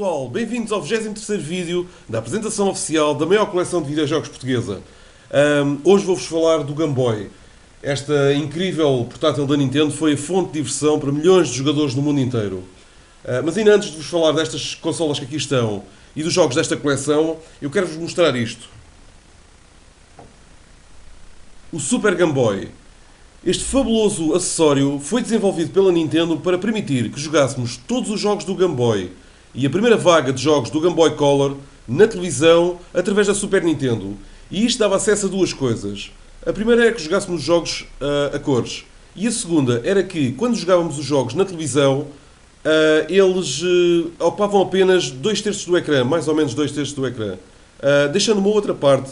pessoal, bem-vindos ao 23º vídeo da apresentação oficial da maior coleção de videojogos portuguesa. Hoje vou-vos falar do Game Boy. Esta incrível portátil da Nintendo foi a fonte de diversão para milhões de jogadores no mundo inteiro. Mas ainda antes de vos falar destas consolas que aqui estão e dos jogos desta coleção, eu quero-vos mostrar isto. O Super Game Boy. Este fabuloso acessório foi desenvolvido pela Nintendo para permitir que jogássemos todos os jogos do Game Boy e a primeira vaga de jogos do Game Boy Color na televisão através da Super Nintendo. E isto dava acesso a duas coisas. A primeira era que jogássemos os jogos a cores. E a segunda era que, quando jogávamos os jogos na televisão, eles ocupavam apenas 2/3 do ecrã, mais ou menos 2/3 do ecrã. Deixando uma outra parte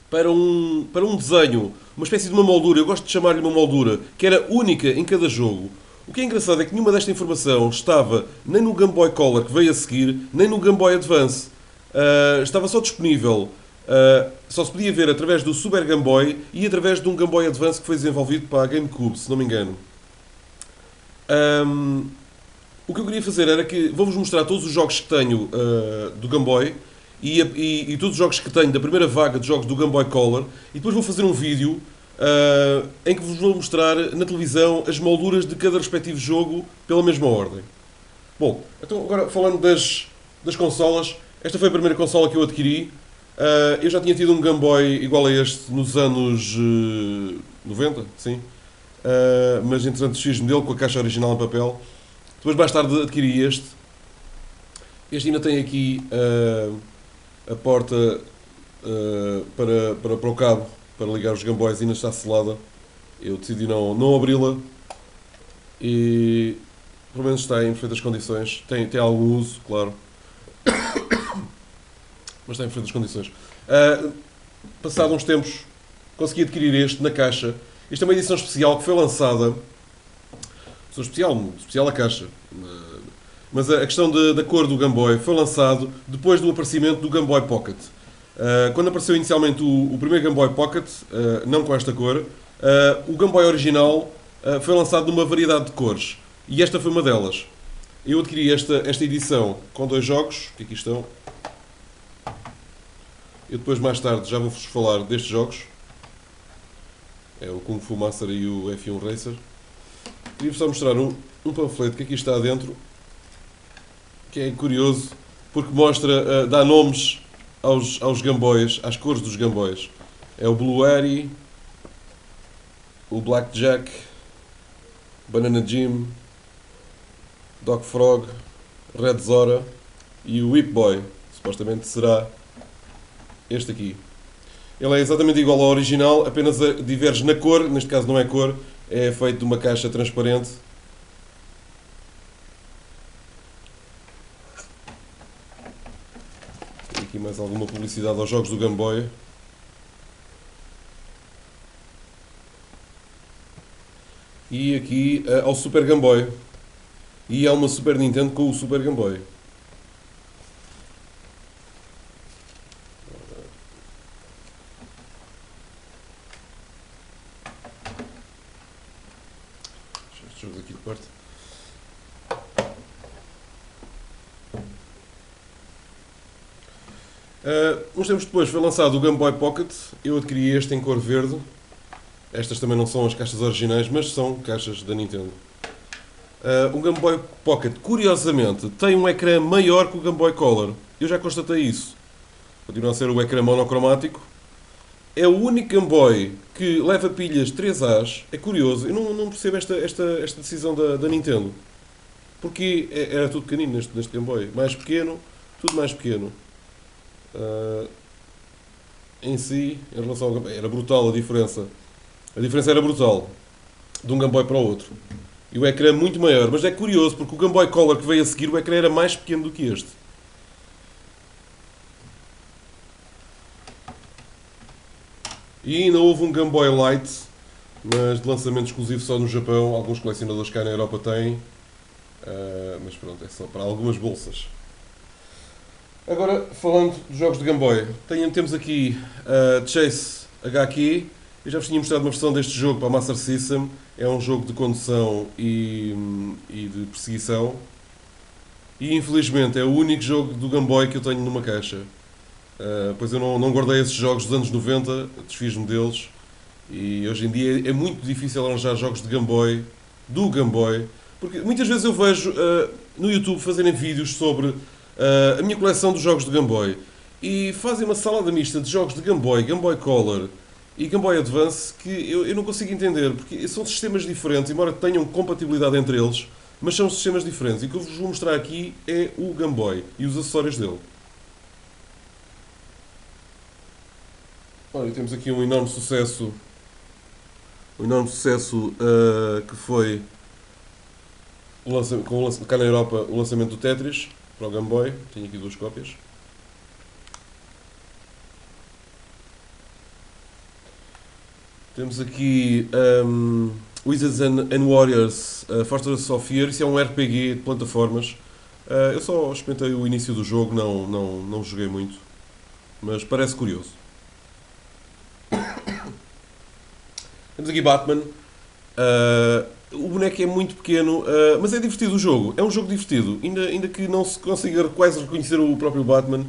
para um desenho, uma espécie de uma moldura, eu gosto de chamar-lhe uma moldura, que era única em cada jogo. O que é engraçado é que nenhuma desta informação estava nem no Game Boy Color que veio a seguir, nem no Game Boy Advance. Estava só disponível, só se podia ver através do Super Game Boy e através de um Game Boy Advance que foi desenvolvido para a GameCube, se não me engano. O que eu queria fazer era que vou-vos mostrar todos os jogos que tenho do Game Boy e todos os jogos que tenho da primeira vaga de jogos do Game Boy Color, e depois vou fazer um vídeo em que vos vou mostrar na televisão as molduras de cada respectivo jogo pela mesma ordem. Bom, então agora falando das consolas, esta foi a primeira consola que eu adquiri. Eu já tinha tido um Game Boy igual a este nos anos 90, sim. Mas entretanto desfiz-me dele com a caixa original em papel. Depois mais tarde adquiri este. Este ainda tem aqui a porta para o cabo para ligar os Game Boys, ainda está selada. Eu decidi não abri-la e pelo menos está em perfeitas condições. Tem algum uso, claro, mas está em perfeitas condições. Passado uns tempos consegui adquirir este na caixa. Isto é uma edição especial que foi lançada. Especial a caixa. Mas a questão da cor do Game Boy foi lançado depois do aparecimento do Game Boy Pocket. Quando apareceu inicialmente o primeiro Game Boy Pocket, não com esta cor, o Game Boy original foi lançado numa variedade de cores. E esta foi uma delas. Eu adquiri esta edição com dois jogos, que aqui estão. Eu depois, mais tarde, já vou-vos falar destes jogos. É o Kung Fu Master e o F1 Racer. Queria-vos só mostrar um panfleto que aqui está dentro, que é curioso, porque mostra, dá nomes aos Game Boys, às cores dos Game Boys. É o Blue Harry, o Blackjack, Banana Jim, Doc Frog, Red Zora e o Whip Boy. Supostamente será este aqui. Ele é exatamente igual ao original, apenas diverge na cor, neste caso não é cor, é feito de uma caixa transparente. Tem aqui mais alguma publicidade aos jogos do Game Boy. E aqui ao Super Game Boy. E há uma Super Nintendo com o Super Game Boy. Estes jogos aqui de parte. Uns tempos depois foi lançado o Game Boy Pocket. Eu adquiri este em cor verde. Estas também não são as caixas originais, mas são caixas da Nintendo. O Game Boy Pocket, curiosamente, tem um ecrã maior que o Game Boy Color. Eu já constatei isso. Continua a ser o ecrã monocromático. É o único Game Boy que leva pilhas 3As. É curioso. Eu não percebo esta decisão da Nintendo. Porque era tudo pequenino neste Game Boy. Mais pequeno, tudo mais pequeno. Em si, em relação ao Game Boy, era brutal a diferença. A diferença era brutal de um Game Boy para o outro. E o ecrã muito maior. Mas é curioso, porque o Game Boy Color que veio a seguir, o ecrã era mais pequeno do que este. E ainda houve um Game Boy Light, mas de lançamento exclusivo só no Japão. Alguns colecionadores cá na Europa têm. Mas pronto, é só para algumas bolsas. Agora, falando dos jogos de Game Boy, temos aqui Chase HQ. Eu já vos tinha mostrado uma versão deste jogo para a Master System. É um jogo de condução e de perseguição. e infelizmente é o único jogo do Game Boy que eu tenho numa caixa. Pois eu não guardei esses jogos dos anos 90, desfiz-me deles e hoje em dia é muito difícil arranjar jogos de Game Boy, do Game Boy, porque muitas vezes eu vejo no YouTube fazerem vídeos sobre a minha coleção dos jogos de Game Boy e fazem uma salada mista de jogos de Game Boy Color e Game Boy Advance que eu não consigo entender, porque são sistemas diferentes, embora tenham compatibilidade entre eles, mas são sistemas diferentes. E o que eu vos vou mostrar aqui é o Game Boy e os acessórios dele. Olha, temos aqui um enorme sucesso que foi cá na Europa o lançamento do Tetris para o Game Boy. Tenho aqui duas cópias. Temos aqui Wizards and Warriors Fortress of Fear. Isso é um RPG de plataformas. Eu só experimentei o início do jogo, não joguei muito, mas parece curioso. Temos aqui Batman. O boneco é muito pequeno, mas é divertido o jogo. É um jogo divertido. Ainda que não se consiga quase reconhecer o próprio Batman,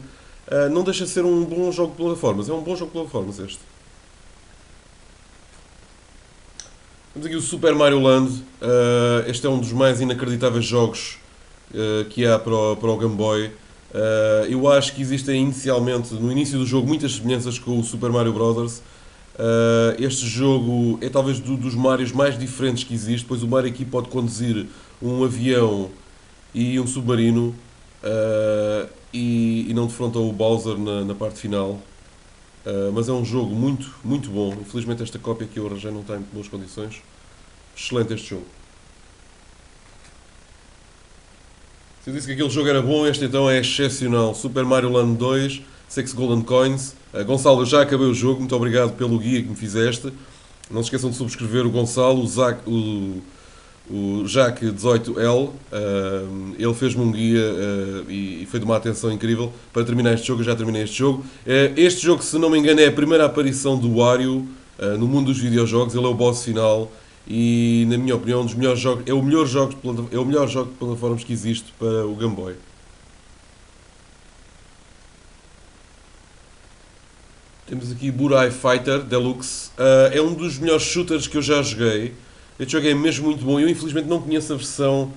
não deixa de ser um bom jogo de plataformas. É um bom jogo de plataformas este. Temos aqui o Super Mario Land. Este é um dos mais inacreditáveis jogos que há para o Game Boy. Eu acho que existem inicialmente, no início do jogo, muitas semelhanças com o Super Mario Bros. Este jogo é talvez dos Marios mais diferentes que existe, pois o Mario aqui pode conduzir um avião e um submarino e não defronta o Bowser na parte final. Mas é um jogo muito bom. Infelizmente esta cópia que eu arranjei não está em boas condições. Excelente este jogo. Se eu disse que aquele jogo era bom, este então é excepcional. Super Mario Land 2, Six Golden Coins. Gonçalo, eu já acabei o jogo, muito obrigado pelo guia que me fizeste. Não se esqueçam de subscrever o Gonçalo, o Jack18L. Ele fez-me um guia e foi de uma atenção incrível para terminar este jogo. Eu já terminei este jogo. Este jogo, se não me engano, é a primeira aparição do Wario no mundo dos videojogos. Ele é o boss final e, na minha opinião, um dos melhores jogos, é o melhor jogo de plataformas que existe para o Game Boy. Temos aqui Burai Fighter Deluxe. É um dos melhores shooters que eu já joguei. Este jogo é mesmo muito bom. Eu infelizmente não conheço a versão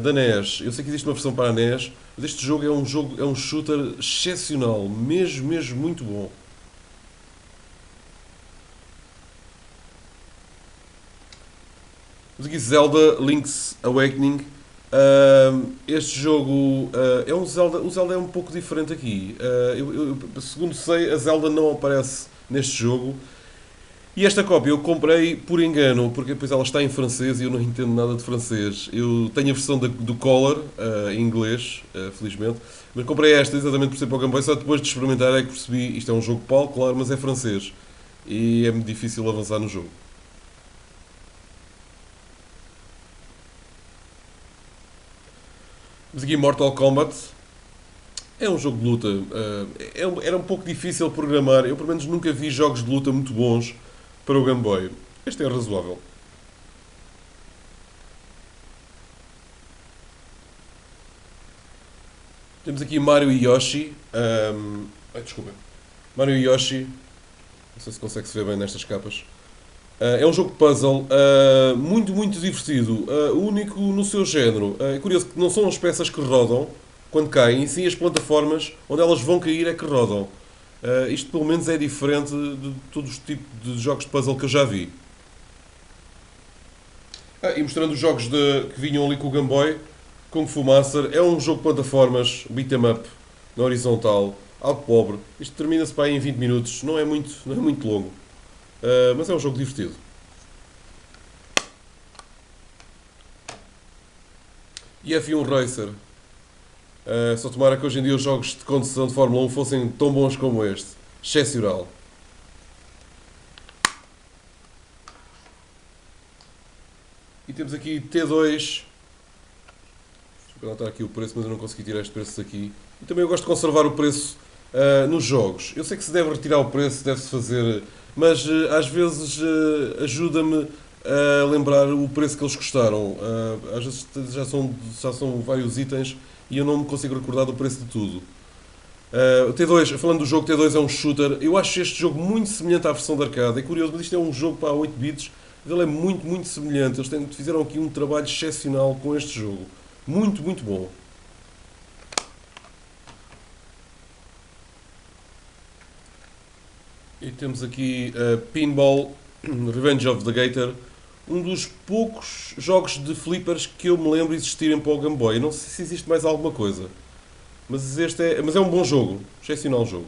da NES. Eu sei que existe uma versão para a NES, mas este jogo é um shooter excepcional, mesmo muito bom. Temos aqui Zelda Link's Awakening. Este jogo é um Zelda. O Zelda é um pouco diferente aqui. Segundo sei, a Zelda não aparece neste jogo. E esta cópia eu comprei por engano, porque depois ela está em francês e eu não entendo nada de francês. Eu tenho a versão do Color, em inglês, felizmente, mas comprei esta exatamente por ser para o Game Boy, só depois de experimentar é que percebi, isto é um jogo PAL, claro, mas é francês. E é muito difícil avançar no jogo. Mas aqui Mortal Kombat é um jogo de luta. Era um pouco difícil programar. Eu, pelo menos, nunca vi jogos de luta muito bons para o Game Boy. Este é razoável. Temos aqui Mario e Yoshi. Desculpa. Mario e Yoshi. Não sei se consegue-se ver bem nestas capas. É um jogo de puzzle muito divertido. Único no seu género. É curioso que não são as peças que rodam quando caem, e sim as plataformas onde elas vão cair é que rodam. Isto pelo menos é diferente de todos os tipos de jogos de puzzle que eu já vi. E mostrando os jogos que vinham ali com o Game Boy, Kung Fu Master é um jogo de plataformas, beat 'em up, na horizontal, algo pobre. Isto termina-se para aí em 20 minutos, não é muito longo. Mas é um jogo divertido. E F1 Racer. Só tomara que hoje em dia os jogos de condução de Fórmula 1 fossem tão bons como este. Excepcional. E temos aqui T2. Vou anotar aqui o preço, mas eu não consegui tirar este preço daqui. E também eu gosto de conservar o preço nos jogos. Eu sei que se deve retirar o preço, deve-se fazer, mas às vezes ajuda-me a lembrar o preço que eles custaram. Às vezes já são vários itens e eu não me consigo recordar do preço de tudo. O T2, falando do jogo, T2 é um shooter. Eu acho este jogo muito semelhante à versão de arcade. É curioso, mas isto é um jogo para 8 bits, mas ele é muito, muito semelhante. Eles fizeram aqui um trabalho excepcional com este jogo. Muito, muito bom. E temos aqui Pinball Revenge of the Gator, um dos poucos jogos de flippers que eu me lembro existirem para o Game Boy. Eu não sei se existe mais alguma coisa, mas é um bom jogo, excepcional jogo.